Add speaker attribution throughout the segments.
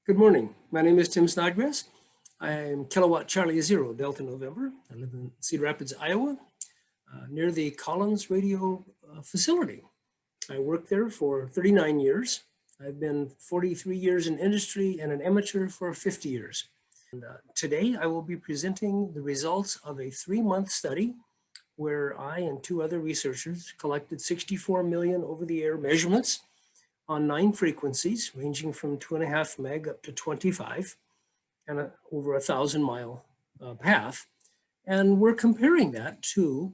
Speaker 1: Good morning. My name is Tim Snodgrass. I am Kilowatt Charlie 0 Delta November. I live in Cedar Rapids, Iowa, near the Collins radio facility. I worked there for 39 years. I've been 43 years in industry and an amateur for 50 years. And, today I will be presenting the results of a 3-month study where I and 2 other researchers collected 64 million over-the-air measurements on 9 frequencies ranging from 2.5 meg up to 25 and over 1,000-mile path. And we're comparing that to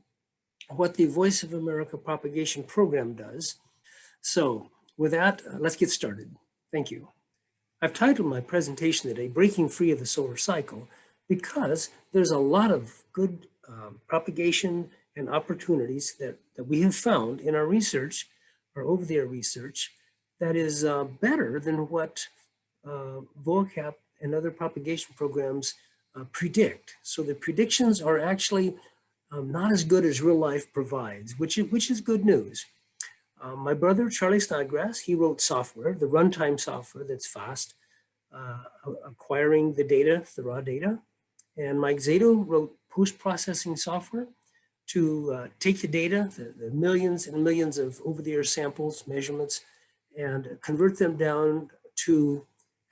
Speaker 1: what the Voice of America propagation program does. So with that, let's get started. Thank you. I've titled my presentation today, Breaking Free of the Solar Cycle, because there's a lot of good propagation and opportunities that we have found in our research, or over-the-air research, that is better than what VOCAP and other propagation programs predict. So the predictions are actually not as good as real life provides, which is good news. My brother, Charlie Snodgrass, he wrote software, the runtime software that's fast, acquiring the data, the raw data. And Mike Zato wrote post-processing software to take the data, the millions and millions of over-the-air samples, measurements, and convert them down to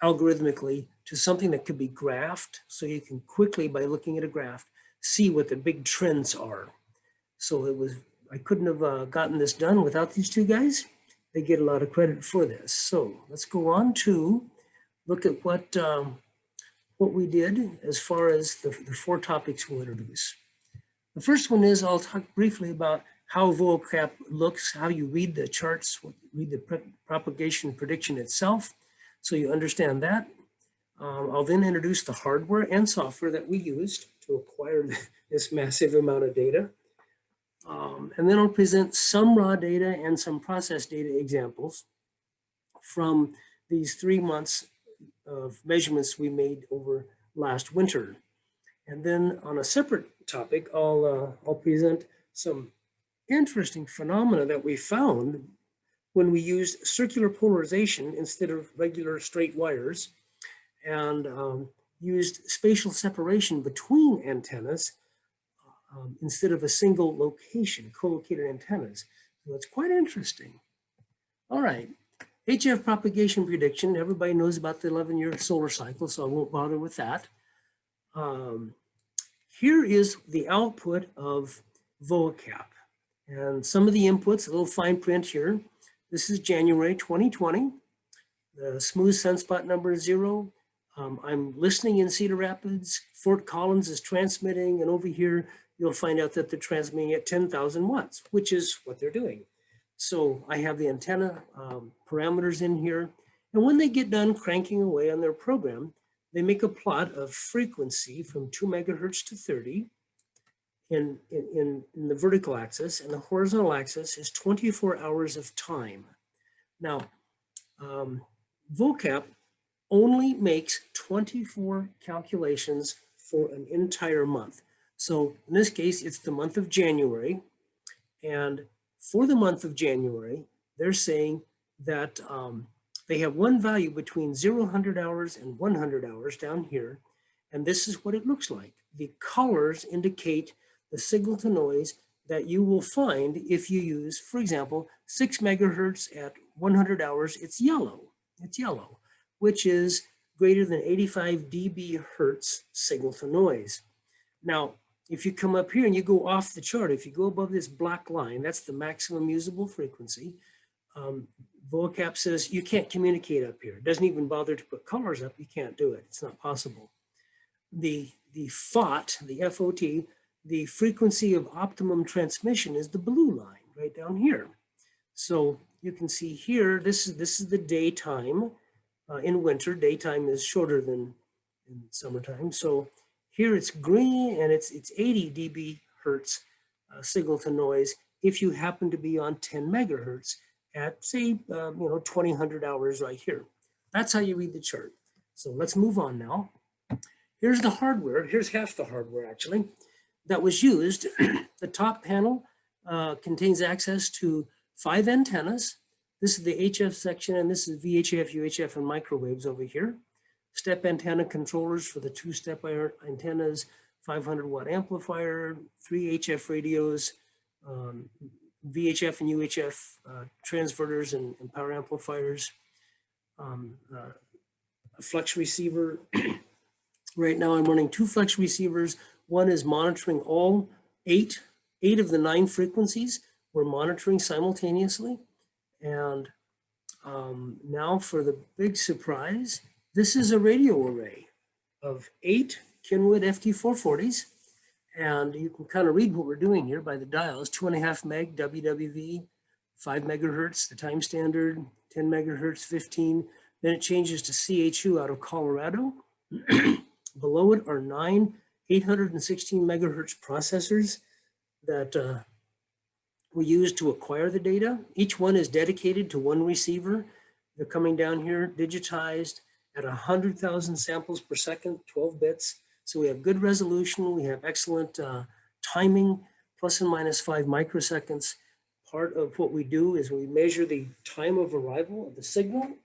Speaker 1: algorithmically to something that could be graphed. So you can quickly, by looking at a graph, see what the big trends are. So I couldn't have gotten this done without these 2 guys. They get a lot of credit for this. So let's go on to look at what we did as far as the 4 topics we'll introduce. The first one is I'll talk briefly about how VOCAP looks, how you read the charts, read the propagation prediction itself, so you understand that. I'll then introduce the hardware and software that we used to acquire this massive amount of data. And then I'll present some raw data and some process data examples from these 3 months of measurements we made over last winter. And then on a separate topic, I'll present some interesting phenomena that we found when we used circular polarization instead of regular straight wires, and used spatial separation between antennas instead of a single location, co-located antennas. So it's quite interesting. All right, HF propagation prediction. Everybody knows about the 11-year solar cycle, so I won't bother with that. Here is the output of VOCAP. And some of the inputs, a little fine print here. This is January 2020. The smooth sunspot number is 0. I'm listening in Cedar Rapids. Fort Collins is transmitting, and over here you'll find out that they're transmitting at 10,000 watts, which is what they're doing. So I have the antenna parameters in here, and when they get done cranking away on their program, they make a plot of frequency from 2 megahertz to 30. In the vertical axis, and the horizontal axis is 24 hours of time. Now, VOCAP only makes 24 calculations for an entire month. So in this case, it's the month of January. And for the month of January, they're saying that they have one value between 0-100 hours and 100 hours down here. And this is what it looks like. The colors indicate the signal to noise that you will find if you use, for example, 6 megahertz at 100 hours, it's yellow, which is greater than 85 dB hertz signal to noise. Now, if you come up here and you go off the chart, if you go above this black line, that's the maximum usable frequency. VOCAP says you can't communicate up here. It doesn't even bother to put colors up. You can't do it. It's not possible. The FOT, the FOT, the frequency of optimum transmission is the blue line right down here. So you can see here, this is the daytime. In winter, daytime is shorter than in summertime. So here it's green, and it's 80 dB hertz signal to noise if you happen to be on 10 megahertz at, say, 2000 hours right here. That's how you read the chart. So let's move on now. Here's the hardware. Here's half the hardware, actually, that was used. The top panel contains access to 5 antennas. This is the HF section, and this is VHF, UHF, and microwaves over here. step antenna controllers for the 2 step antennas, 500-watt amplifier, 3 HF radios, VHF and UHF transverters and power amplifiers, a flex receiver. Right now I'm running 2 flex receivers. One is monitoring all eight of the 9 frequencies we're monitoring simultaneously. And now for the big surprise, this is a radio array of 8 Kenwood FT440s. And you can kind of read what we're doing here by the dials: 2.5 meg WWV, 5 megahertz, the time standard, 10 megahertz, 15. Then it changes to CHU out of Colorado. Below it are 9 816 megahertz processors that we use to acquire the data. Each one is dedicated to one receiver. They're coming down here digitized at 100,000 samples per second, 12 bits. So we have good resolution. We have excellent timing, plus and minus 5 microseconds. Part of what we do is we measure the time of arrival of the signal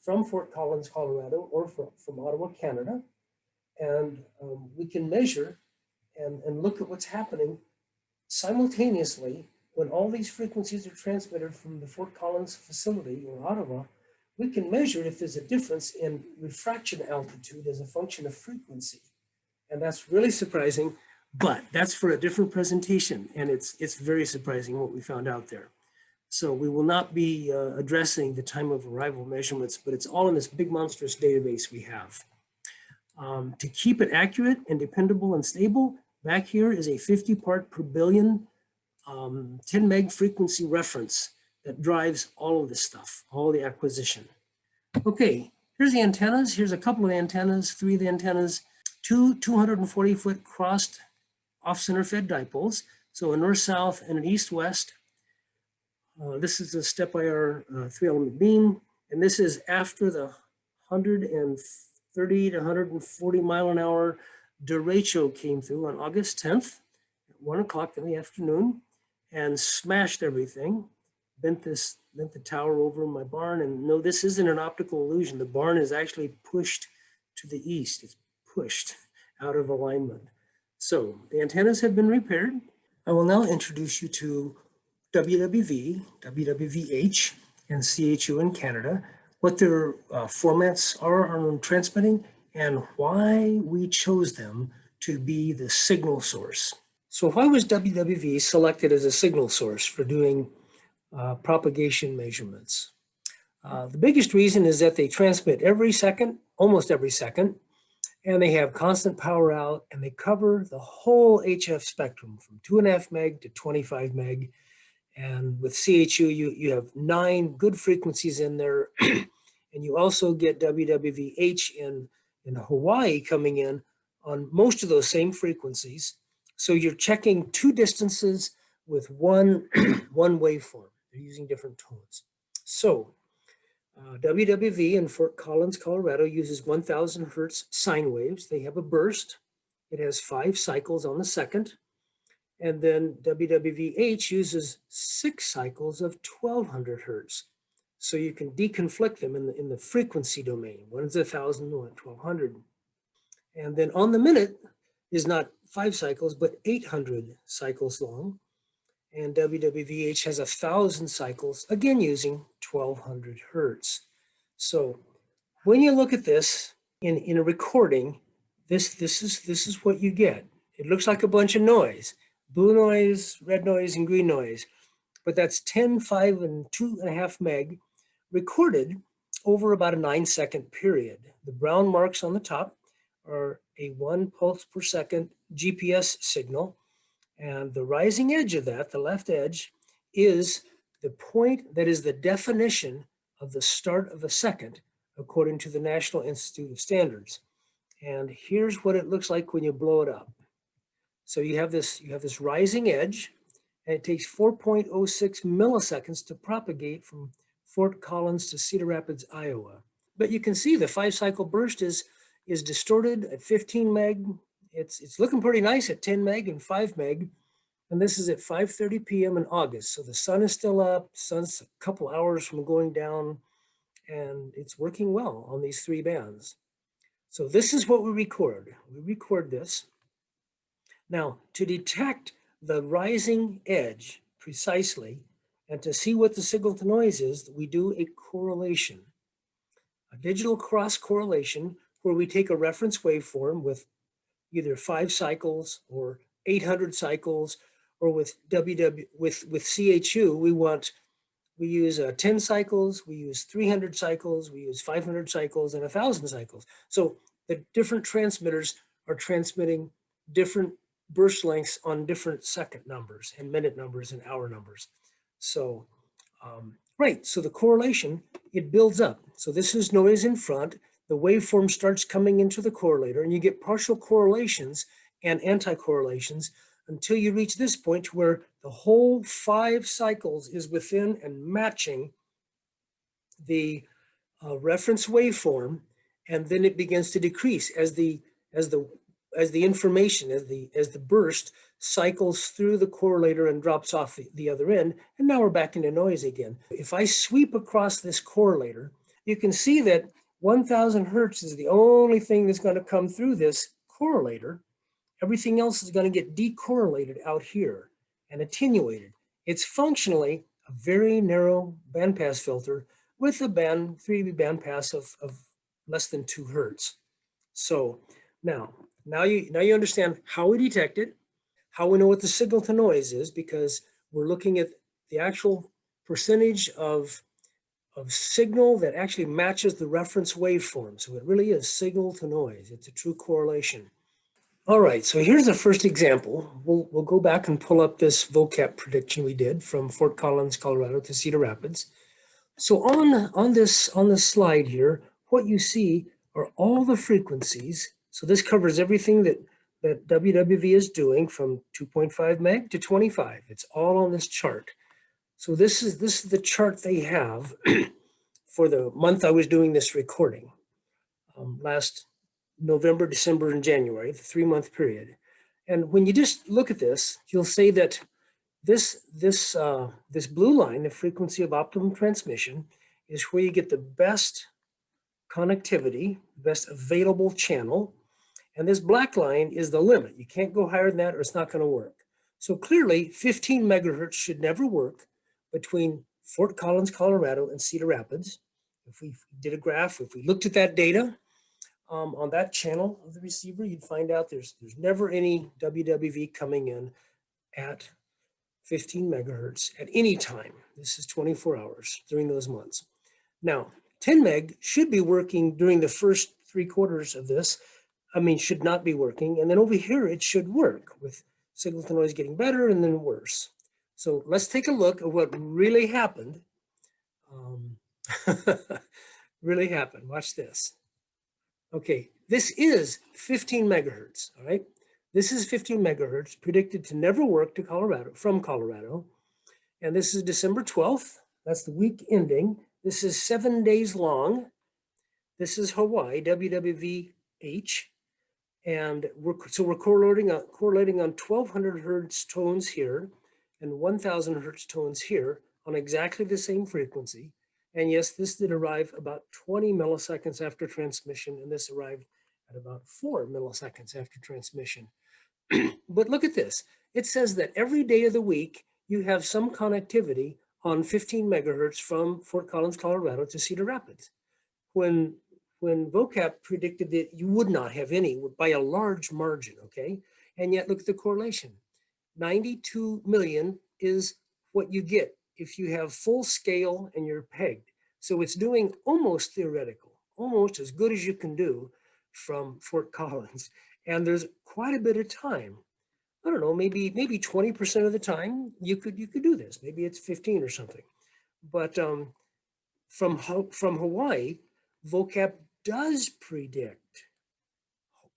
Speaker 1: from Fort Collins, Colorado, or from Ottawa, Canada. And we can measure and look at what's happening simultaneously when all these frequencies are transmitted from the Fort Collins facility or Ottawa. We can measure if there's a difference in refraction altitude as a function of frequency. And that's really surprising, but that's for a different presentation. And it's very surprising what we found out there. So we will not be addressing the time of arrival measurements, but it's all in this big monstrous database we have. To keep it accurate and dependable and stable, back here is a 50 part per billion 10 meg frequency reference that drives all of this stuff, all the acquisition. Okay, here's the antennas. Here's a couple of antennas, 3 of the antennas, 2 240-foot crossed off-center fed dipoles. So a north-south and an east-west. This is a step-IR 3-element beam, and this is after the 130 to 140 mile an hour derecho came through on August 10th at 1 o'clock in the afternoon and smashed everything, bent the tower over my barn. And no, this isn't an optical illusion. The barn is actually pushed to the east. It's pushed out of alignment. So the antennas have been repaired. I will now introduce you to WWV, WWVH, and CHU in Canada, what their formats are on transmitting, and why we chose them to be the signal source. So why was WWV selected as a signal source for doing propagation measurements? The biggest reason is that they transmit every second, almost every second, and they have constant power out, and they cover the whole HF spectrum from 2.5 meg to 25 meg. And with CHU, you have 9 good frequencies in there. And you also get WWVH in Hawaii coming in on most of those same frequencies. So you're checking 2 distances with one waveform. They're using different tones. So WWV in Fort Collins, Colorado uses 1000 hertz sine waves. They have a burst. It has 5 cycles on the second. And then WWVH uses 6 cycles of 1200 hertz. So you can deconflict them in the frequency domain. One is 1000, one 1200. And then on the minute is not 5 cycles, but 800 cycles long. And WWVH has 1000 cycles, again using 1200 hertz. So when you look at this in a recording, this is what you get. It looks like a bunch of noise: blue noise, red noise, and green noise. But that's 10, 5, and 2.5 meg recorded over about a 9-second period. The brown marks on the top are a 1 pulse per second GPS signal. And the rising edge of that, the left edge, is the point that is the definition of the start of a second, according to the National Institute of Standards. And here's what it looks like when you blow it up. So you have this rising edge, and it takes 4.06 milliseconds to propagate from Fort Collins to Cedar Rapids, Iowa. But you can see the 5-cycle burst is distorted at 15 meg. It's looking pretty nice at 10 meg and 5 meg. And this is at 5:30 p.m. in August. So the sun is still up, sun's a couple hours from going down, and it's working well on these 3 bands. So this is what we record. We record this. Now, to detect the rising edge precisely and to see what the signal to noise is, we do a correlation, a digital cross correlation, where we take a reference waveform with either 5 cycles or 800 cycles, or with CHU, we use 10 cycles, we use 300 cycles, we use 500 cycles, and 1,000 cycles. So the different transmitters are transmitting different burst lengths on different second numbers and minute numbers and hour numbers. So, right, so the correlation, it builds up. So this is noise in front. The waveform starts coming into the correlator, and you get partial correlations and anti-correlations until you reach this point where the whole 5 cycles is within and matching the reference waveform, and then it begins to decrease as the information, as the burst cycles through the correlator and drops off the other end, and now we're back into noise again. If I sweep across this correlator, you can see that 1,000 hertz is the only thing that's going to come through this correlator. Everything else is going to get decorrelated out here and attenuated. It's functionally a very narrow bandpass filter with a 3 dB bandpass of less than 2 hertz. So now you understand how we detect it, how we know what the signal to noise is, because we're looking at the actual percentage of signal that actually matches the reference waveform. So it really is signal to noise. It's a true correlation. All right, so here's the first example. We'll go back and pull up this vocap prediction we did from Fort Collins, Colorado to Cedar Rapids. So on this slide here, what you see are all the frequencies. So this covers everything that WWV is doing from 2.5 meg to 25. It's all on this chart. So this is the chart they have for the month I was doing this recording, last November, December, and January, the 3-month period. And when you just look at this, you'll say that this blue line, the frequency of optimum transmission, is where you get the best connectivity, best available channel. And this black line is the limit. You can't go higher than that or it's not going to work. So clearly 15 megahertz should never work between Fort Collins, Colorado and Cedar Rapids. If we did a graph, if we looked at that data on that channel of the receiver, you'd find out there's never any WWV coming in at 15 megahertz at any time. This is 24 hours during those months. Now, 10 meg should be working during the first 3 quarters of this. I mean, should not be working. And then over here, it should work with signal to noise getting better and then worse. So let's take a look at what really happened. Really happened. Watch this. Okay, this is 15 megahertz, all right? This is 15 megahertz, predicted to never work to Colorado, from Colorado. And this is December 12th. That's the week ending. This is 7 days long. This is Hawaii, WWVH. And we're correlating on 1,200 hertz tones here and 1,000 hertz tones here on exactly the same frequency. And yes, this did arrive about 20 milliseconds after transmission, and this arrived at about 4 milliseconds after transmission. But look at this. It says that every day of the week, you have some connectivity on 15 megahertz from Fort Collins, Colorado to Cedar Rapids. When vocap predicted that you would not have any by a large margin, okay? And yet look at the correlation. 92 million is what you get if you have full scale and you're pegged. So it's doing almost theoretical, almost as good as you can do from Fort Collins. And there's quite a bit of time. I don't know, maybe 20% of the time you could do this. Maybe it's 15 or something. But from Hawaii, vocap does predict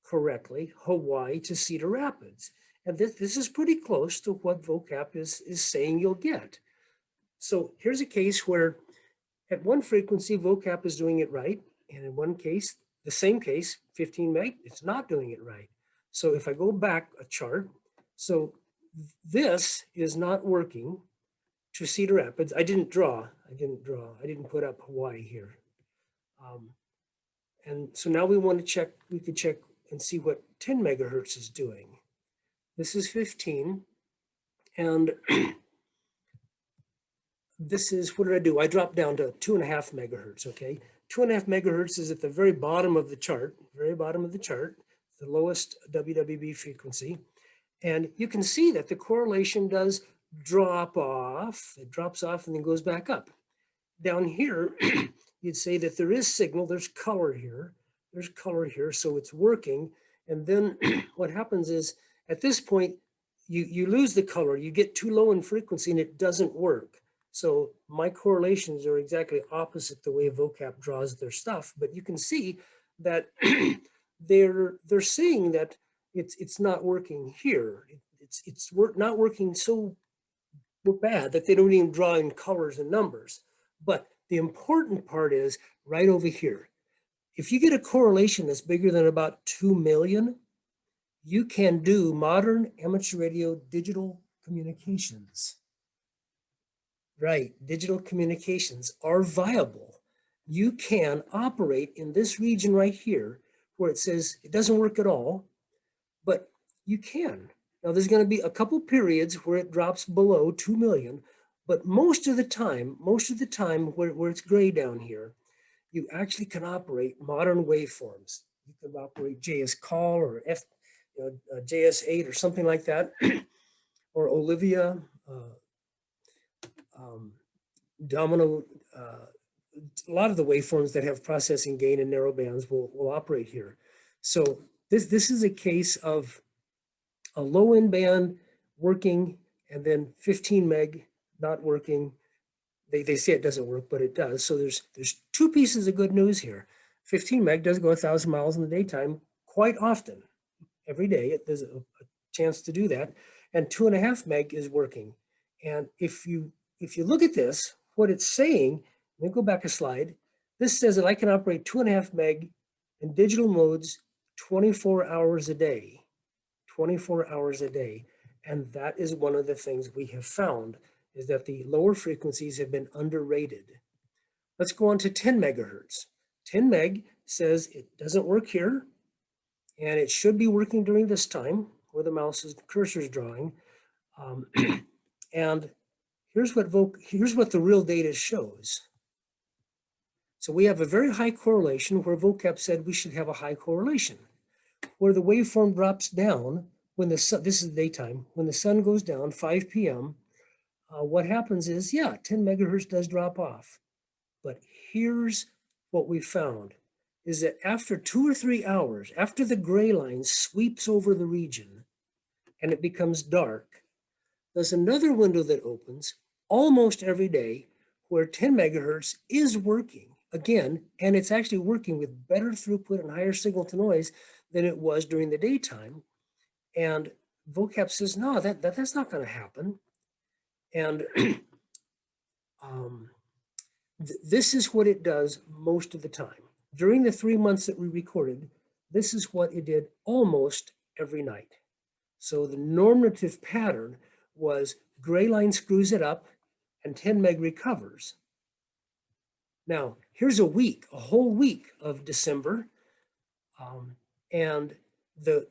Speaker 1: correctly Hawaii to Cedar Rapids. And this is pretty close to what vocap is saying you'll get. So here's a case where at one frequency, vocap is doing it right. And in one case, the same case, 15 meg, it's not doing it right. So if I go back a chart, so this is not working to Cedar Rapids. I didn't put up Hawaii here. And so now we want to check, we could check and see what 10 megahertz is doing. This is 15. And this is, what did I do? I dropped down to 2.5 megahertz, okay? 2.5 megahertz is at the very bottom of the chart, the lowest WWB frequency. And you can see that the correlation does drop off. It drops off and then goes back up. Down here, you'd say that there is signal, there's color here, so it's working. And then what happens is, at this point, you lose the color, you get too low in frequency and it doesn't work. So my correlations are exactly opposite the way vocap draws their stuff, but you can see that they're saying that it's not working here. It's not working so bad that they don't even draw in colors and numbers. But the important part is right over here. If you get a correlation that's bigger than about 2 million, you can do modern amateur radio digital communications. Right, digital communications are viable. You can operate in this region right here where it says it doesn't work at all, but you can. Now there's going to be a couple periods where it drops below 2 million, but most of the time where it's gray down here, you actually can operate modern waveforms. You can operate JS Call or JS8 or something like that, or Olivia, Domino. A lot of the waveforms that have processing gain and narrow bands will operate here. So this is a case of a low end band working and then 15 meg not working. They say it doesn't work, but it does. So there's two pieces of good news here. 15 meg does go 1,000 miles in the daytime quite often. Every day there's a chance to do that. And 2.5 meg is working. And if you look at this, what it's saying, let me go back a slide. This says that I can operate 2.5 meg in digital modes 24 hours a day. 24 hours a day. And that is one of the things we have found, is that the lower frequencies have been underrated. Let's go on to 10 megahertz. 10 meg says it doesn't work here, and it should be working during this time where the mouse's cursor is drawing. And here's what the real data shows. So we have a very high correlation where vocap said we should have a high correlation. Where the waveform drops down when the sun, this is daytime, when the sun goes down, 5 p.m., what happens is, 10 megahertz does drop off. But here's what we found, is that after 2 or 3 hours, after the gray line sweeps over the region and it becomes dark, there's another window that opens almost every day where 10 megahertz is working again, and it's actually working with better throughput and higher signal to noise than it was during the daytime. And vocap says, no, that's not going to happen. And this is what it does most of the time. During the 3 months that we recorded, this is what it did almost every night. So the normative pattern was gray line screws it up and 10 meg recovers. Now, here's a whole week of December. And the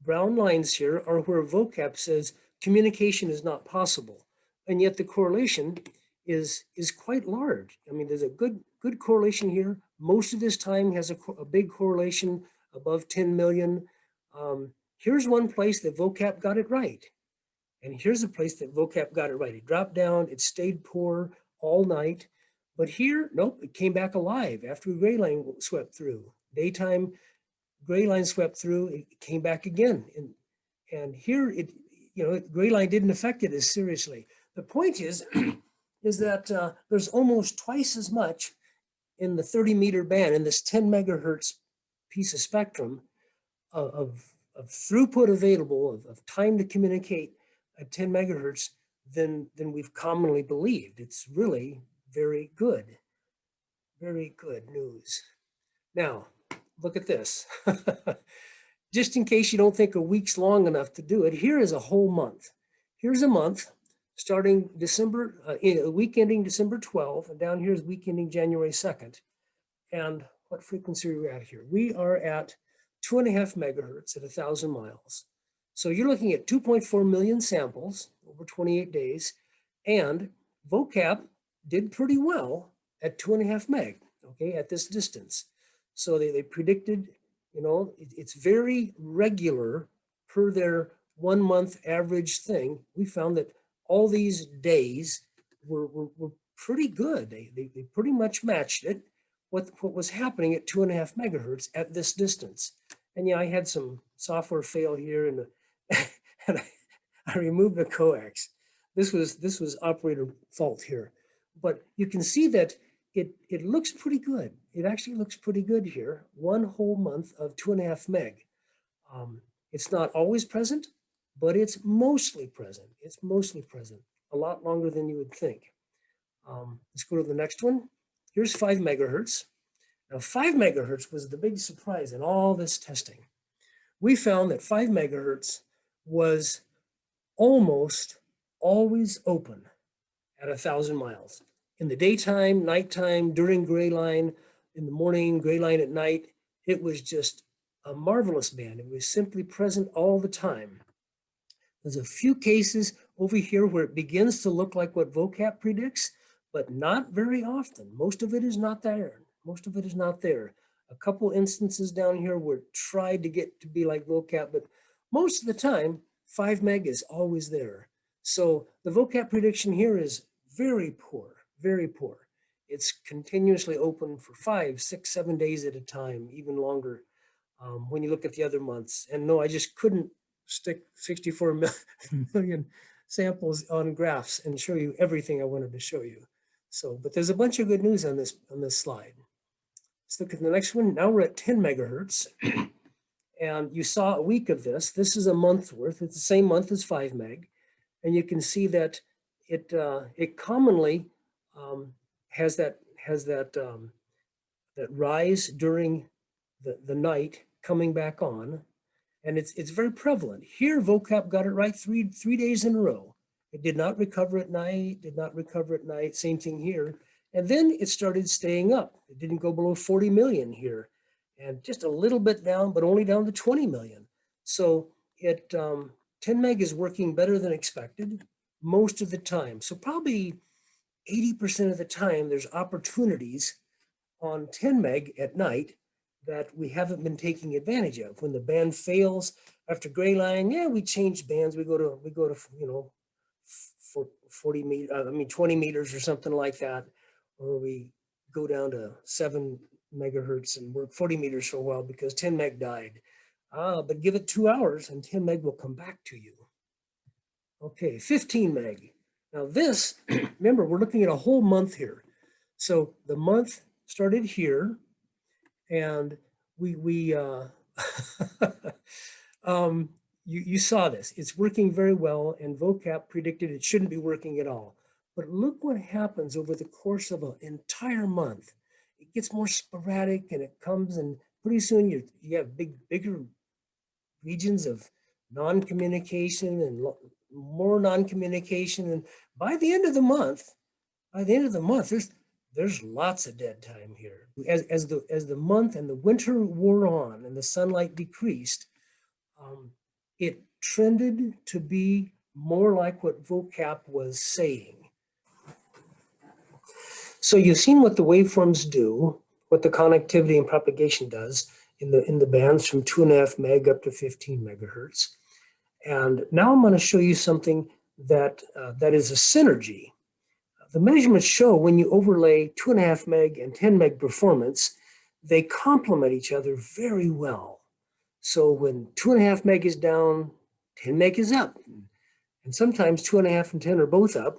Speaker 1: brown lines here are where vocap says communication is not possible. And yet the correlation is quite large. I mean, there's a good correlation here. Most of this time has a big correlation above 10 million. Here's one place that vocap got it right. And here's a place that vocap got it right. It dropped down, it stayed poor all night. But here, nope, it came back alive after gray line swept through. Daytime, gray line swept through, it came back again. And here, gray line didn't affect it as seriously. The point is that there's almost twice as much in the 30-meter band, in this 10 megahertz piece of spectrum of throughput available, of time to communicate at 10 megahertz than we've commonly believed. It's really very good news. Now, look at this. Just in case you don't think a week's long enough to do it, here is a whole month. Here's a month starting December, a week ending December 12th, and down here is week ending January 2nd. And what frequency are we at here? We are at 2.5 megahertz at 1,000 miles. So you're looking at 2.4 million samples over 28 days, and vocap did pretty well at 2.5 meg, okay, at this distance. So they predicted, you know, it's very regular per their 1 month average thing. We found that all these days were pretty good. They pretty much matched it, what was happening at 2.5 megahertz at this distance. And yeah, I had some software fail here, and, and I removed the coax. This was operator fault here, but you can see that it looks pretty good. It actually looks pretty good here. 1 whole month of 2.5 meg. It's not always present, but it's mostly present. It's mostly present. A lot longer than you would think. Let's go to the next one. Here's 5 megahertz. Now 5 megahertz was the big surprise in all this testing. We found that 5 megahertz was almost always open at 1,000 miles. In the daytime, nighttime, during gray line, in the morning, gray line at night, it was just a marvelous band. It was simply present all the time. There's a few cases over here where it begins to look like what vocap predicts, but not very often. Most of it is not there. Most of it is not there. A couple instances down here where it tried to get to be like vocap, but most of the time, 5 meg is always there. So the vocap prediction here is very poor, very poor. It's continuously open for 5, 6, 7 days at a time, even longer when you look at the other months. And no, I just couldn't stick 64 million samples on graphs and show you everything I wanted to show you. So, but there's a bunch of good news on this slide. Let's look at the next one. Now we're at 10 megahertz. And you saw a week of this. This is a month's worth. It's the same month as 5 meg. And you can see that it commonly has that rise during the night coming back on. And it's very prevalent. Here, vocap got it right three days in a row. It did not recover at night, same thing here. And then it started staying up. It didn't go below 40 million here, and just a little bit down, but only down to 20 million. So 10 meg is working better than expected most of the time. So probably 80% of the time, there's opportunities on 10 meg at night that we haven't been taking advantage of. When the band fails after gray line, yeah, we change bands. We go to you know, 20 meters or something like that, or we go down to 7 megahertz and work 40 meters for a while because 10 meg died. But give it 2 hours and 10 meg will come back to you. Okay, 15 meg. Now this, remember, we're looking at a whole month here. So the month started here, and you saw this. It's working very well, and vocap predicted it shouldn't be working at all. But look what happens over the course of an entire month. It gets more sporadic, and it comes, and pretty soon you have bigger regions of non-communication and more non-communication. And by the end of the month, there's lots of dead time here. As the month and the winter wore on and the sunlight decreased, it trended to be more like what vocap was saying. So you've seen what the waveforms do, what the connectivity and propagation does in the bands from 2.5 meg up to 15 megahertz. And now I'm going to show you something that is a synergy. The measurements show when you overlay 2.5 meg and 10 meg performance, they complement each other very well. So when 2.5 meg is down, 10 meg is up. And sometimes 2.5 and 10 are both up.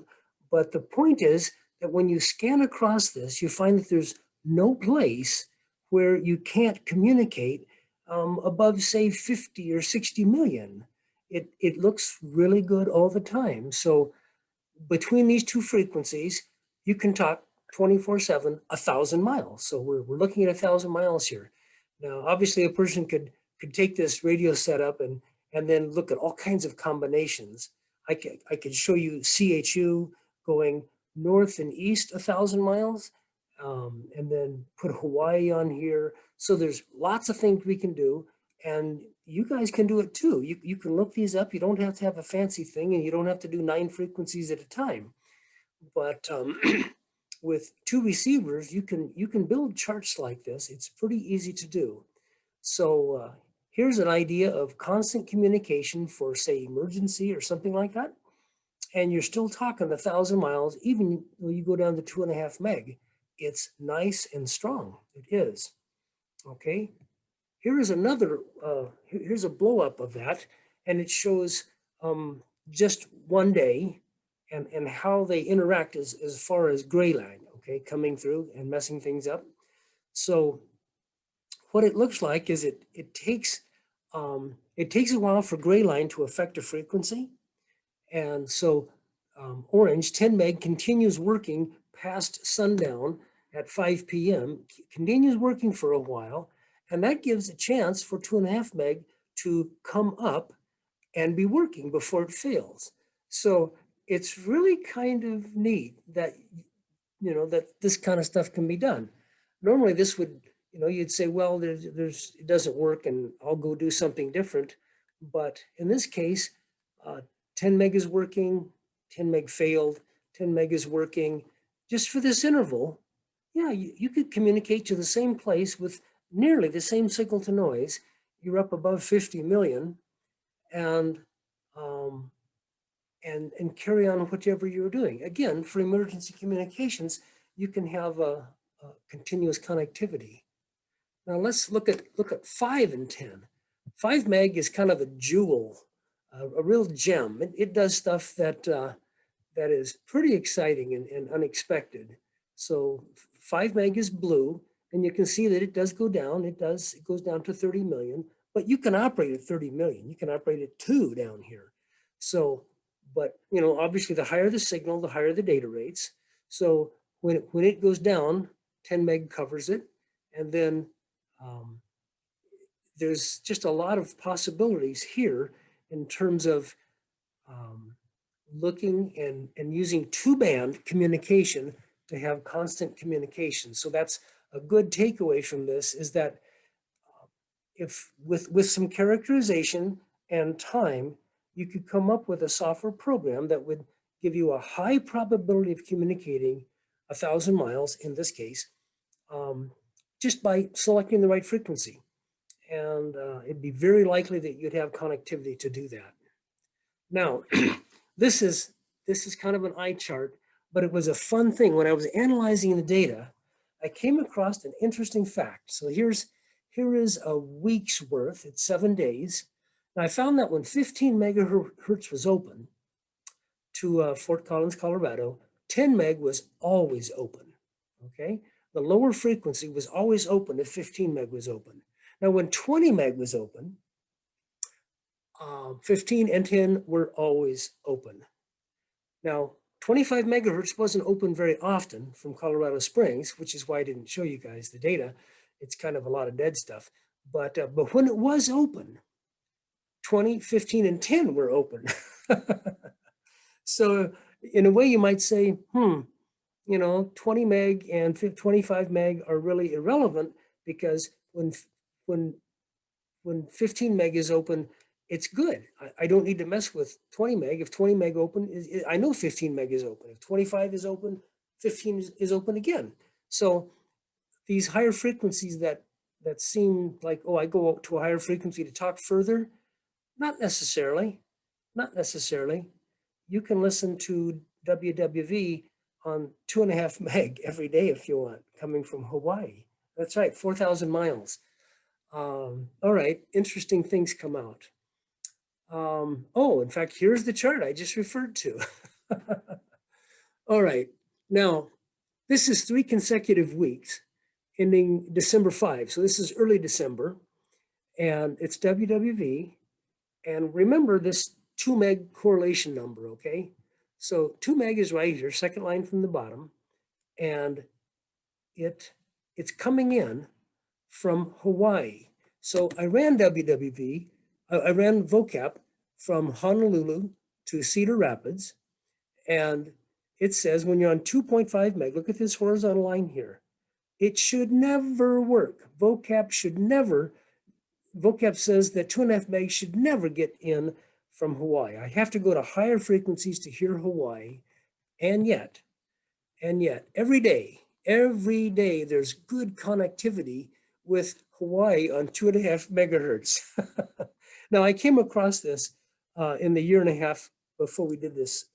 Speaker 1: But the point is that when you scan across this, you find that there's no place where you can't communicate above, say, 50 or 60 million. It looks really good all the time. So between these two frequencies, you can talk 24/7, 1,000 miles. So we're looking at 1,000 miles here. Now, obviously, a person could take this radio setup and then look at all kinds of combinations. I could show you CHU going north and east 1,000 miles, and then put Hawaii on here. So there's lots of things we can do, and you guys can do it too. You can look these up. You don't have to have a fancy thing, and you don't have to do 9 frequencies at a time. But with 2 receivers, you can build charts like this. It's pretty easy to do. So here's an idea of constant communication for, say, emergency or something like that. And you're still talking 1,000 miles, even when you go down to 2.5 meg. It's nice and strong. It is. Okay. Here is another, here's a blow up of that. And it shows just one day and how they interact as far as gray line, okay, coming through and messing things up. So what it looks like is it takes a while for gray line to affect a frequency. And so orange 10 meg continues working past sundown at 5 p.m., continues working for a while, and that gives a chance for 2.5 meg to come up and be working before it fails. So it's really kind of neat that, you know, that this kind of stuff can be done. Normally this would, you know, you'd say, well, it doesn't work and I'll go do something different. But in this case, 10 meg is working, 10 meg failed, 10 meg is working. Just for this interval, yeah, you could communicate to the same place with nearly the same signal to noise. You're up above 50 million and carry on whatever you're doing. Again, for emergency communications, you can have a continuous connectivity. Now let's look at 5 and 10. 5 meg is kind of a jewel, a real gem. It does stuff that that is pretty exciting and unexpected. So 5 meg is blue, and you can see that it does go down. It goes down to 30 million, but you can operate at 30 million. You can operate at 2 down here. So, but you know, obviously the higher the signal, the higher the data rates. So when it goes down, 10 meg covers it, and then there's just a lot of possibilities here in terms of looking and using 2-band communication to have constant communication. So that's a good takeaway from this, is that if with some characterization and time, you could come up with a software program that would give you a high probability of communicating 1,000 miles in this case, just by selecting the right frequency. And it'd be very likely that you'd have connectivity to do that. Now, this is kind of an eye chart, but it was a fun thing. When I was analyzing the data, I came across an interesting fact. So here is a week's worth. It's 7 days. And I found that when 15 megahertz was open to Fort Collins, Colorado, 10 meg was always open. Okay, the lower frequency was always open if 15 meg was open. Now, when 20 meg was open, 15 and 10 were always open. Now, 25 megahertz wasn't open very often from Colorado Springs, which is why I didn't show you guys the data. It's kind of a lot of dead stuff. But when it was open, 20, 15, and 10 were open. So in a way, you might say, you know, 20 meg and 25 meg are really irrelevant, because when 15 meg is open, it's good. I don't need to mess with 20 meg. If 20 meg open, I know 15 meg is open. If 25 is open, 15 is open again. So these higher frequencies that seem like, oh, I go up to a higher frequency to talk further, not necessarily. Not necessarily. You can listen to WWV on 2.5 meg every day if you want, coming from Hawaii. That's right, 4,000 miles. All right, interesting things come out. Oh, in fact, here's the chart I just referred to. All right, now this is 3 consecutive weeks ending December 5. So this is early December, and it's WWV. And remember this 2 meg correlation number, okay? So 2 meg is right here, second line from the bottom, and it's coming in from Hawaii. So I ran WWV, I ran vocap from Honolulu to Cedar Rapids, and it says when you're on 2.5 meg, look at this horizontal line here, It should never work. vocap says that 2.5 megs should never get in from Hawaii. I have to go to higher frequencies to hear Hawaii. And yet, every day, there's good connectivity with Hawaii on 2.5 megahertz. Now, I came across this in the year and a half before we did this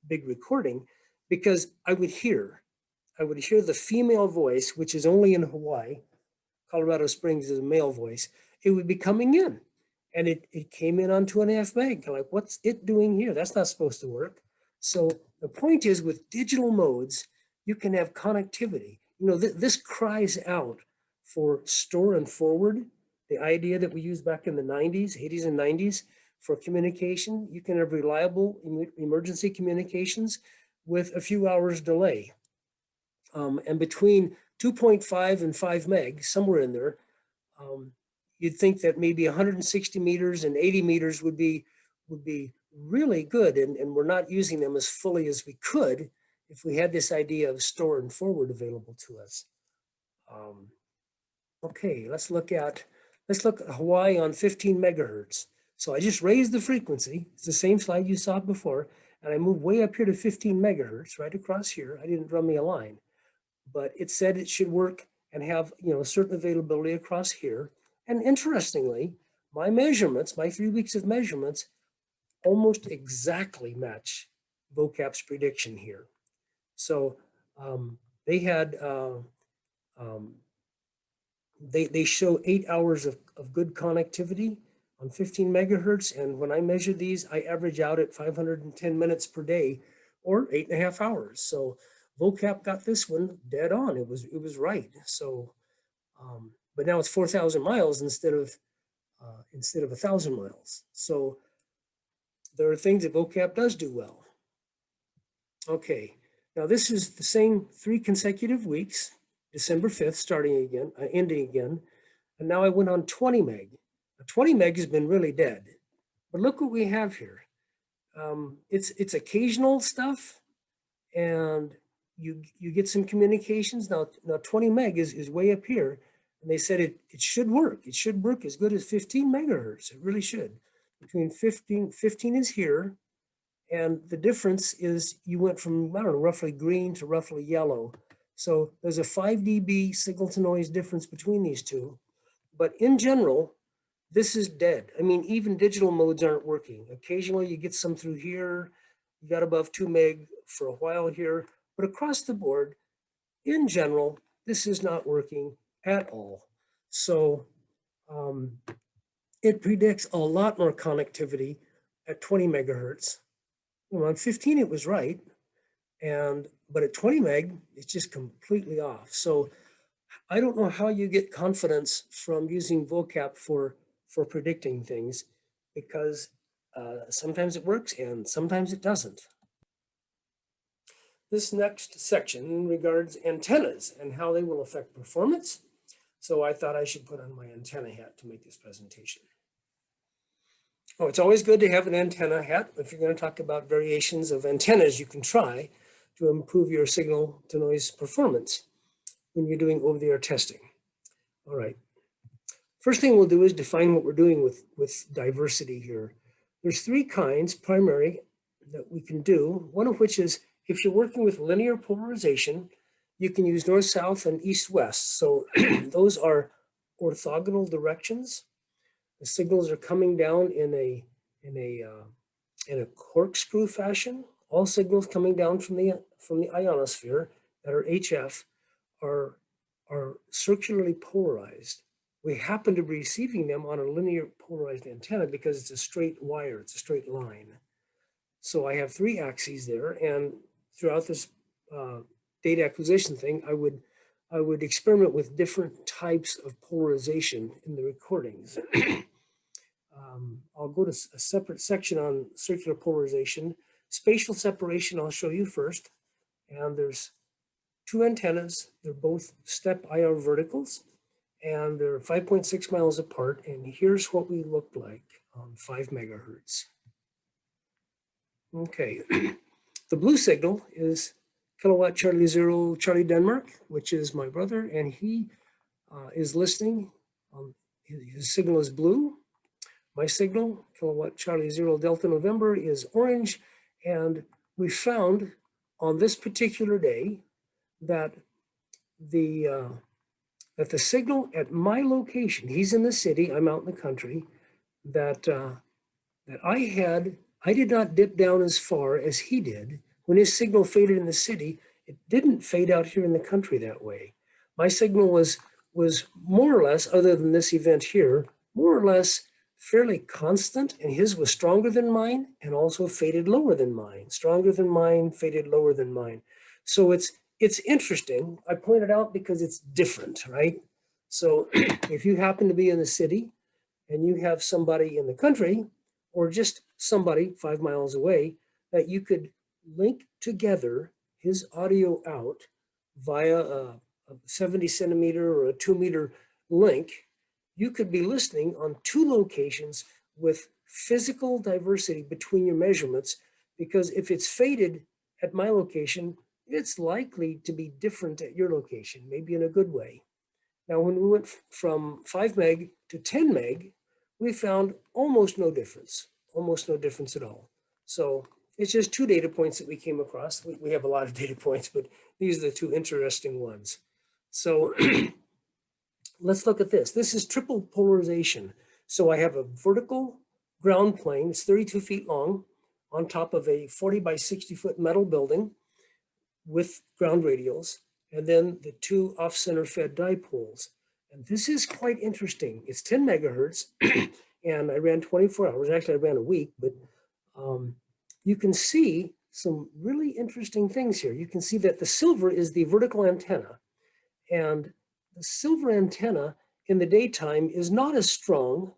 Speaker 1: big recording, because I would hear the female voice, which is only in Hawaii. Colorado Springs is a male voice. It would be coming in, and it came in on 2.5 meg. I'm like, what's it doing here? That's not supposed to work. So the point is, with digital modes, you can have connectivity. You know, this cries out for store and forward, the idea that we used back in the 90s, 80s and 90s for communication. You can have reliable emergency communications with a few hours delay. And between 2.5 and 5 meg, somewhere in there, you'd think that maybe 160 meters and 80 meters would be really good, and we're not using them as fully as we could if we had this idea of store and forward available to us. Okay, let's look at Hawaii on 15 megahertz. So I just raised the frequency. It's the same slide you saw before, and I moved way up here to 15 megahertz, right across here. I didn't draw me a line, but it said it should work and have, you know, a certain availability across here. And interestingly, my measurements, my 3 weeks of measurements, almost exactly match vocap's prediction here. So they had they show 8 hours of good connectivity on 15 megahertz, and when I measure these, I average out at 510 minutes per day, or 8.5 hours. So vocap got this one dead on. It was right. So, but now it's 4,000 miles instead of 1,000 miles. So there are things that vocap does do well. Okay, now this is the same 3 consecutive weeks, December 5th, starting again, ending again. And now I went on 20 meg. Now, 20 meg has been really dead, but look what we have here. It's occasional stuff, and you get some communications. Now 20 meg is way up here, and they said it should work. It should work as good as 15 megahertz. It really should. Between 15 is here, and the difference is you went from, I don't know, roughly green to roughly yellow. So there's a 5 dB signal to noise difference between these two. But in general, this is dead. I mean, even digital modes aren't working. Occasionally you get some through here. You got above 2 meg for a while here. But across the board, in general, this is not working at all. So it predicts a lot more connectivity at 20 megahertz. You know, on 15 it was right, but at 20 meg it's just completely off. So I don't know how you get confidence from using vocap for predicting things, because sometimes it works and sometimes it doesn't. This next section regards antennas and how they will affect performance. So I thought I should put on my antenna hat to make this presentation. Oh, it's always good to have an antenna hat. If you're going to talk about variations of antennas, you can try to improve your signal to noise performance when you're doing over-the-air testing. All right. First thing we'll do is define what we're doing with diversity here. There's 3 kinds, primary, that we can do, one of which is if you're working with linear polarization, you can use north-south and east-west. So those are orthogonal directions. The signals are coming down in a corkscrew fashion. All signals coming down from the ionosphere that are HF are circularly polarized. We happen to be receiving them on a linear polarized antenna because it's a straight wire, it's a straight line. So I have 3 axes there, and throughout this data acquisition thing, I would experiment with different types of polarization in the recordings. I'll go to a separate section on circular polarization. Spatial separation I'll show you first. And there's 2 antennas. They're both step IR verticals, and they're 5.6 miles apart. And here's what we look like on 5 megahertz. Okay, the blue signal is Kilowatt Charlie Zero, Charlie Denmark, which is my brother, and he is listening. His signal is blue. My signal, Kilowatt Charlie Zero Delta November, is orange. And we found on this particular day that the signal at my location, he's in the city, I'm out in the country, that I did not dip down as far as he did. When his signal faded in the city, it didn't fade out here in the country that way. My signal was more or less, other than this event here, more or less fairly constant, and his was stronger than mine and also faded lower than mine. Stronger than mine, faded lower than mine. So it's interesting. I point it out because it's different, right? So if you happen to be in the city and you have somebody in the country, or just somebody 5 miles away, that you could link together his audio out via a 70 centimeter or a 2-meter link, you could be listening on 2 locations with physical diversity between your measurements, because if it's faded at my location, it's likely to be different at your location, maybe in a good way. Now, when we went from 5 meg to 10 meg, we found almost no difference at all. So it's just 2 data points that we came across. We have a lot of data points, but these are the 2 interesting ones. So let's look at this. This is triple polarization. So I have a vertical ground plane, it's 32 feet long, on top of a 40 by 60 foot metal building with ground radials, and then the 2 off-center fed dipoles. And this is quite interesting. It's 10 megahertz, and I ran 24 hours. Actually, I ran a week, but you can see some really interesting things here. You can see that the silver is the vertical antenna, and the silver antenna in the daytime is not as strong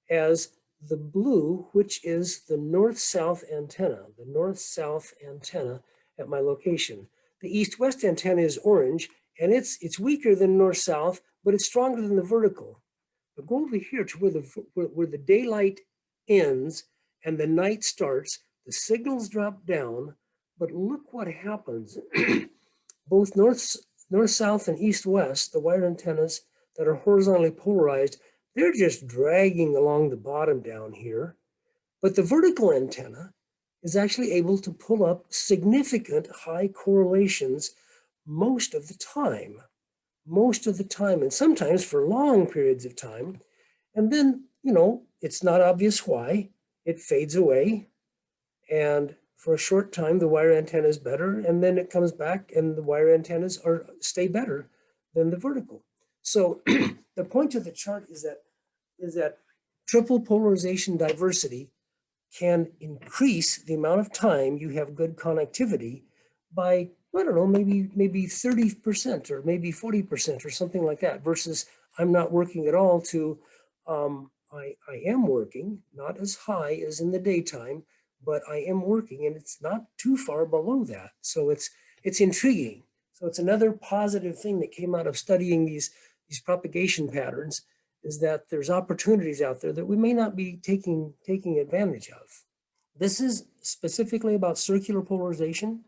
Speaker 1: as the blue, which is the north-south antenna, at my location. The east-west antenna is orange, and it's weaker than north-south, but it's stronger than the vertical. But go over here to where the daylight ends and the night starts, the signals drop down, but look what happens. Both north-south and east-west, the wire antennas that are horizontally polarized, they're just dragging along the bottom down here. But the vertical antenna is actually able to pull up significant high correlations most of the time, and sometimes for long periods of time. And then, it's not obvious why. It fades away, and for a short time, the wire antenna is better, and then it comes back, and the wire antennas stay better than the vertical. So the point of the chart is that triple polarization diversity can increase the amount of time you have good connectivity by, I don't know, maybe 30% or maybe 40% or something like that, versus I'm not working at all to, I am working, not as high as in the daytime, but I am working, and it's not too far below that. So it's intriguing. So it's another positive thing that came out of studying these propagation patterns, is that there's opportunities out there that we may not be taking advantage of. This is specifically about circular polarization,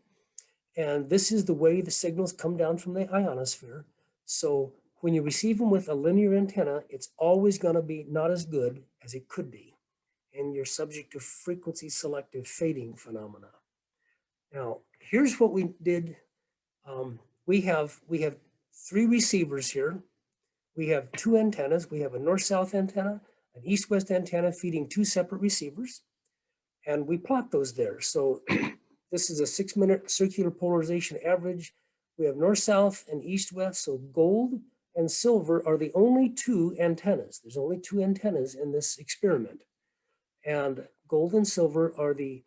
Speaker 1: and this is the way the signals come down from the ionosphere. So when you receive them with a linear antenna, it's always going to be not as good as it could be, and you're subject to frequency selective fading phenomena. Now, here's what we did. We have 3 receivers here. We have 2 antennas. We have a north-south antenna, an east-west antenna feeding 2 separate receivers, and we plot those there. So this is a 6-minute circular polarization average. We have north-south and east-west, so gold and silver are the only 2 antennas. There's only 2 antennas in this experiment, and gold and silver are the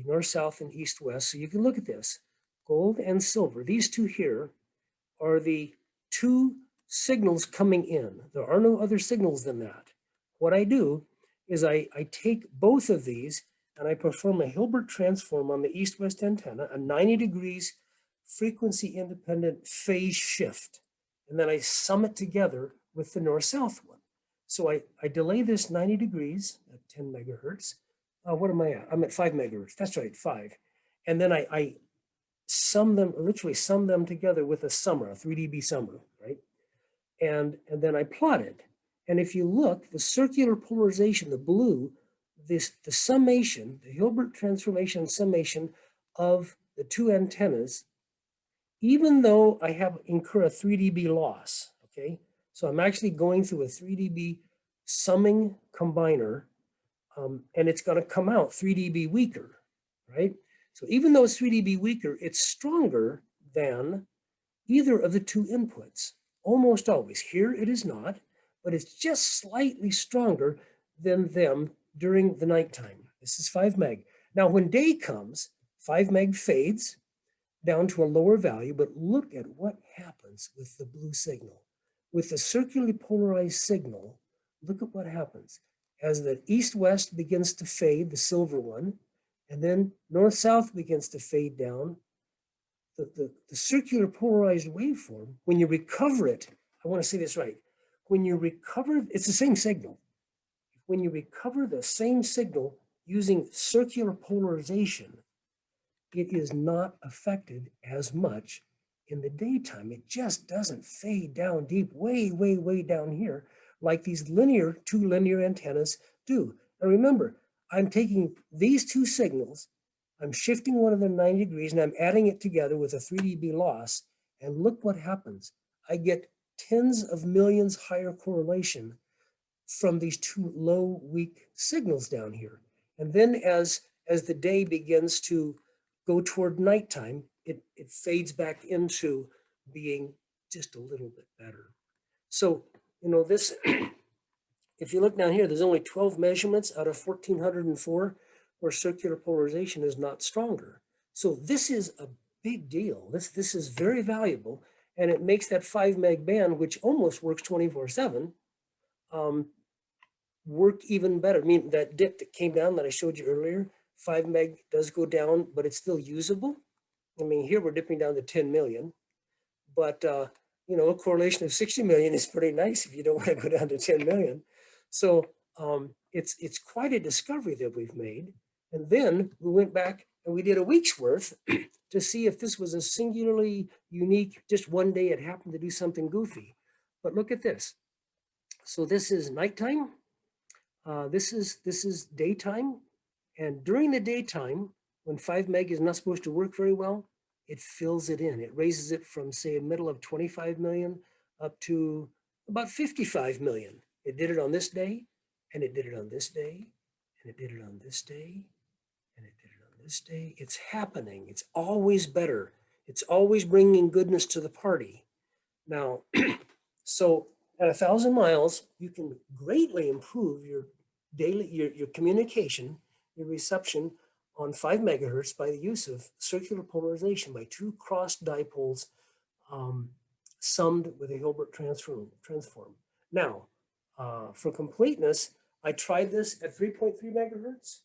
Speaker 1: north-south and east-west. So you can look at this, gold and silver. These 2 here are the 2 signals coming in. There are no other signals than that. What I do is I take both of these and I perform a Hilbert transform on the east-west antenna, a 90 degrees frequency-independent phase shift, and then I sum it together with the north-south one. So I delay this 90 degrees at 10 megahertz. What am I at? I'm at 5 megahertz. That's right, 5. And then I literally sum them together with a summer, a 3 dB summer, right? And then I plotted. And if you look, the circular polarization, the blue, the summation, the Hilbert transformation summation of the two antennas, even though I incur a 3 dB loss, okay? So I'm actually going through a 3 dB summing combiner, and it's going to come out 3 dB weaker, right? So even though it's 3 dB weaker, it's stronger than either of the two inputs, almost always. Here it is not, but it's just slightly stronger than them during the nighttime. This is 5 meg. Now, when day comes, 5 meg fades down to a lower value, but look at what happens with the blue signal. With the circularly polarized signal, look at what happens. As the east-west begins to fade, the silver one, and then north-south begins to fade down, the circular polarized waveform, when you recover it, I want to say this right, when you recover, it's the same signal. When you recover the same signal using circular polarization, it is not affected as much in the daytime. It just doesn't fade down deep, way, way, way down here, like these two linear antennas do. Now remember, I'm taking these two signals, I'm shifting one of them 90 degrees, and I'm adding it together with a 3 dB loss, and look what happens. I get tens of millions higher correlation from these two low, weak signals down here. And then as the day begins to go toward nighttime, it fades back into being just a little bit better. So, this, if you look down here, there's only 12 measurements out of 1,404 where circular polarization is not stronger. So this is a big deal. This is very valuable, and it makes that 5 meg band, which almost works 24/7, work even better. I mean, that dip that came down that I showed you earlier, 5 meg does go down, but it's still usable. I mean, here we're dipping down to 10 million, but a correlation of 60 million is pretty nice if you don't want to go down to 10 million. So it's quite a discovery that we've made. And then we went back and we did a week's worth to see if this was a singularly unique, just one day it happened to do something goofy. But look at this. So this is nighttime. This is daytime. And during the daytime, when 5 meg is not supposed to work very well, it fills it in. It raises it from, say, a middle of 25 million up to about 55 million. It did it on this day, and it did it on this day, and it did it on this day, and it did it on this day. It's happening. It's always better. It's always bringing goodness to the party. Now, so at 1,000 miles, you can greatly improve your daily, your communication, your reception on 5 megahertz by the use of circular polarization by two crossed dipoles summed with a Hilbert transform. Now, for completeness, I tried this at 3.3 megahertz,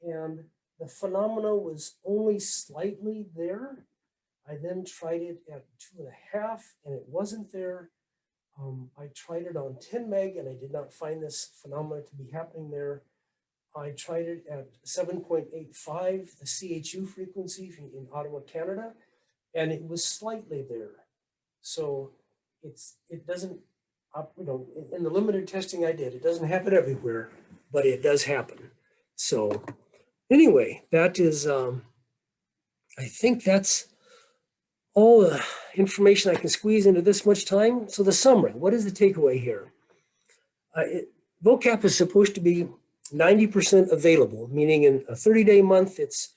Speaker 1: and the phenomena was only slightly there. I then tried it at 2.5, and it wasn't there. I tried it on 10 meg, and I did not find this phenomena to be happening there. I tried it at 7.85, the CHU frequency in Ottawa, Canada, and it was slightly there. So it doesn't, in the limited testing I did, it doesn't happen everywhere, but it does happen. So anyway, that is, I think that's all the information I can squeeze into this much time. So the summary, what is the takeaway here? VOCAP is supposed to be 90% available, meaning in a 30-day month, it's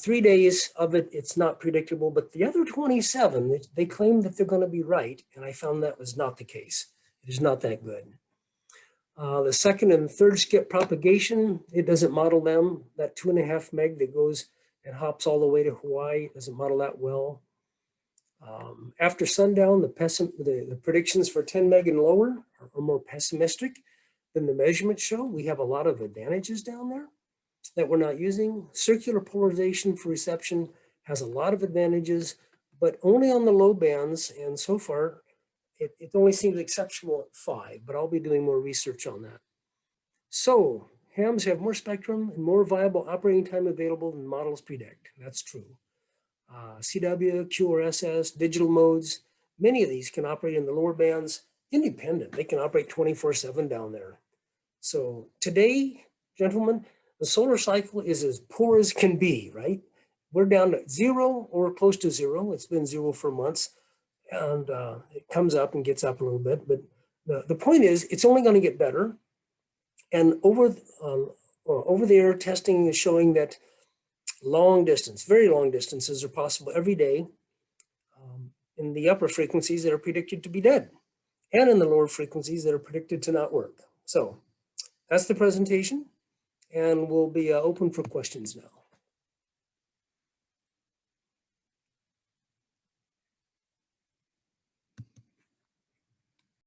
Speaker 1: 3 days of it, it's not predictable, but the other 27, they claim that they're going to be right, and I found that was not the case. It is not that good. The second and third skip propagation, it doesn't model them. That 2.5 meg that goes and hops all the way to Hawaii, it doesn't model that well. After sundown, the predictions for 10 meg and lower are more pessimistic than the measurements show. We have a lot of advantages down there that we're not using. Circular polarization for reception has a lot of advantages, but only on the low bands. And so far, it only seems exceptional at 5, but I'll be doing more research on that. So hams have more spectrum and more viable operating time available than models predict. That's true. CW, QRSS, digital modes. Many of these can operate in the lower bands independent. They can operate 24/7 down there. So today, gentlemen, the solar cycle is as poor as can be, right? We're down to 0 or close to 0. It's been 0 for months, and it comes up and gets up a little bit. But the point is, it's only going to get better. And over the air testing is showing that long distance, very long distances are possible every day in the upper frequencies that are predicted to be dead, and in the lower frequencies that are predicted to not work. So that's the presentation, and we'll be open for questions now.